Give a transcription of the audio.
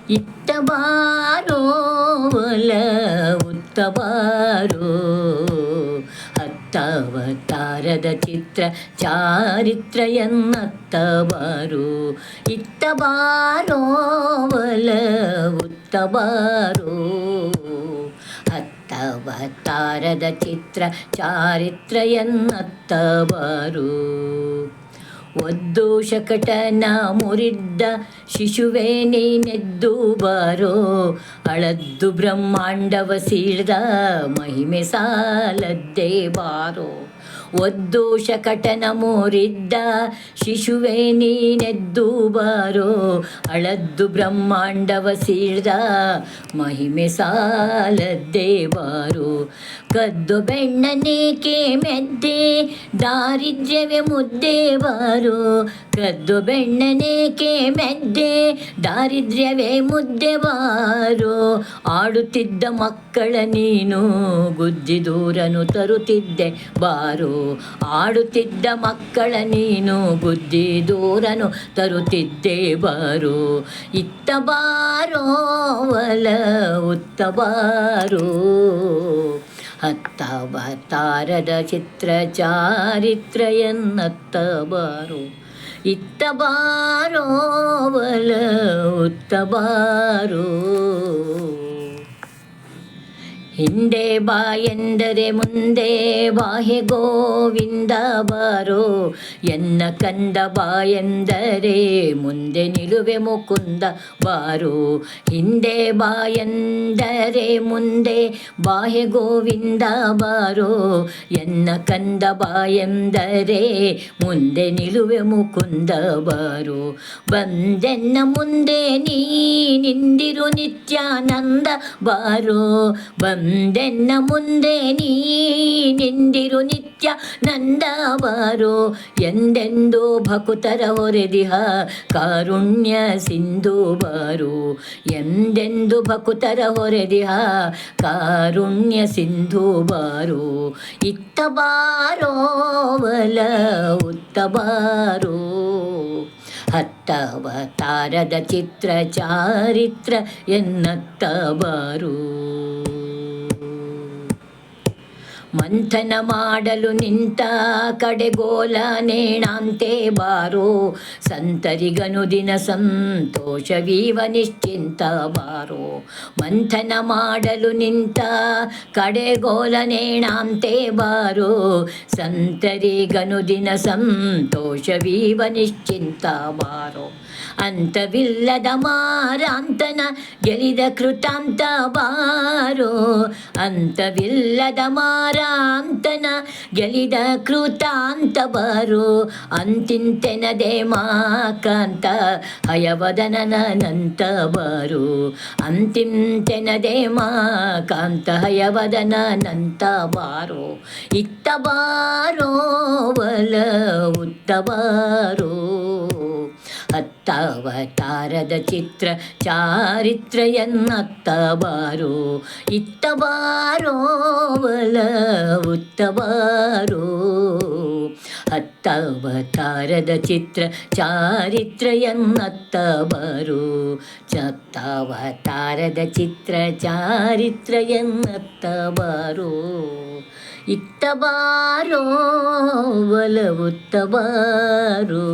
ಇತ್ತ ಬಾರೋ ಒಲ ಉತ್ತ ಬಾರೋ ಹತ್ತವತಾರದ ಚಿತ್ರ ಚಾರಿತ್ರ ಎನ್ನತ್ತ ಬಾರೋ ಇತ್ತ ಬಾರೋ ಒಲ ಉತ್ತ ಬಾರೋ ಹತ್ತವತಾರದ ಚಿತ್ರ ಚಾರಿತ್ರ ಎನ್ನತ್ತ ಬಾರೋ ಒದ್ದು ಶಕಟನ ಮುರಿದ್ದ ಶಿಶುವೇ ನೀನೆದ್ದು ಬಾರೋ ಅಳದ್ದು ಬ್ರಹ್ಮಾಂಡವ ಸೀಳ್ದ ಮಹಿಮೆ ಸಾಲದ್ದೇ ಬಾರೋ ಒದ್ದು ಶಕಟನ ಮುರಿದ್ದ ಶಿಶುವೇ ನೀನೆದ್ದು ಬಾರೋ ಅಳದ್ದು ಬ್ರಹ್ಮಾಂಡವ ಸೀಳ್ದ ಮಹಿಮೆ ಸಾಲದ್ದೇ ಬಾರೋ ಕದ್ದು ಬೆಣ್ಣನೇಕೆ ಮೆದ್ದೆ ದಾರಿದ್ರ್ಯವೇ ಮುದ್ದೆ ಬಾರೋ ಕದ್ದು ಬೆಣ್ಣನೇಕೆ ಮೆದ್ದೆ ದಾರಿದ್ರ್ಯವೇ ಮುದ್ದೆ ಬಾರೋ ಆಡುತ್ತಿದ್ದ ಮಕ್ಕಳ ನೀನು ಗುದ್ದಿ ದೂರನು ತರುತ್ತಿದ್ದೆ ಬಾರೋ ಆಡುತ್ತಿದ್ದ ಮಕ್ಕಳ ನೀನು ಬುದ್ಧಿ ದೂರನು ತರುತ್ತಿದ್ದೆ ಬಾರೋ ಇತ್ತ ಬಾರೋ ಒಲ ಉತ್ತ ಬಾರೋ ಹತ್ತವತಾರದ ಚಿತ್ರ ಚಾರಿತ್ರ ಎನ್ನತ್ತ ಬಾರೋ ಇತ್ತ ಬಾರೋ ಒಲ ಉತ್ತ ಬಾರೋ ಹಿಂದೆ ಬಾ ಎಂದರೆ ಮುಂದೆ ಬಾಹೆ ಗೋವಿಂದ ಬಾರೋ ಎನ್ನ ಕಂದ ಬಾ ಎಂದರೆ ಮುಂದೆ ನಿಲುವೆ ಮುಕುಂದ ಬಾರೋ ಹಿಂದೆ ಬಾ ಎಂದರೆ ಮುಂದೆ ಬಾಹೆ ಗೋವಿಂದ ಬಾರೋ ಎನ್ನ ಕಂದ ಬಾ ಎಂದರೆ ಮುಂದೆ ನಿಲುವೆ ಮುಕುಂದ ಬಾರೋ ಬಂದೆನ್ನ ಮುಂದೆ ನೀ ನಿಂದಿರು ನಿತ್ಯಾನಂದ ಬಾರೋ ಬಂದೆನ್ನ ಮುಂದೆ ನೀ ನಿಂದಿರು ನಿತ್ಯ ನಂದ ಬಾರೋ ಎಂದೆಂದು ಭಕುತರ ಹೊರೆದಿಹ ಕಾರುಣ್ಯ ಸಿಂಧು ಬಾರೋ ಎಂದೆಂದು ಭಕುತರ ಹೊರೆದಿಹ ಕಾರುಣ್ಯ ಸಿಂಧು ಬಾರೋ ಇತ್ತ ಬಾರೋ ಒಲ ಉತ್ತ ಬಾರೋ ಹತ್ತವತಾರದ ಚಿತ್ರ ಚಾರಿತ್ರ ಎನ್ನತ್ತ ಬಾರೋ ಮಂಥನ ಮಾಡಲು ನಿಂತ ಕಡೆಗೋಲ ನೇಣಾಂತೆ ಬಾರೋ ಸಂತರಿಗನುದಿನ ಸಂತೋಷವೀವ ನಿಶ್ಚಿಂತ ಬಾರೋ ಮಂಥನ ಮಾಡಲು ನಿಂತ ಕಡೆಗೋಲ ನೇಣಾಂತೆ ಬಾರೋ ಸಂತರಿಗನುದಿನ ಸಂತೋಷವೀವ ನಿಶ್ಚಿಂತ ಬಾರೋ ಅಂತವಿಲ್ಲದ ಮಾರಾಂತನ ಗೆಲಿದ ಕೃತಾಂತ ಬಾರೋ ಅಂತವಿಲ್ಲದ ಮಾರಾಂತನ ಗೆಲಿದ ಕೃತಾಂತ ಬಾರೋ ಅಂತಿಂತೆನದೆ ಮಾಕಾಂತ ಹಯವದನನಂತ ಬಾರೋ ಅಂತಿಂತೆನದೆ ಮಾಕಾಂತ ಹಯವದನನಂತ ಬಾರೋ ಇತ್ತ ಬಾರೋ ಒಲ ಉತ್ತ ಬಾರೋ ಹತ್ತವತಾರದ ಚಿತ್ರ ಚಾರಿತ್ರ ಎನ್ನತ್ತ ಬಾರೋ ಇತ್ತ ಬಾರೋ ಒಲ ಉತ್ತ ಬಾರೋ ಹತ್ತವತಾರದ ಚಿತ್ರ ಚಾರಿತ್ರ ಎನ್ನತ್ತ ಬಾರೋ ಹತ್ತವತಾರದ ಚಿತ್ರ ಚಾರಿತ್ರ ಎನ್ನತ್ತ ಬಾರೋ ಇತ್ತ ಬಾರೋ ಒಲ ಉತ್ತ ಬಾರೋ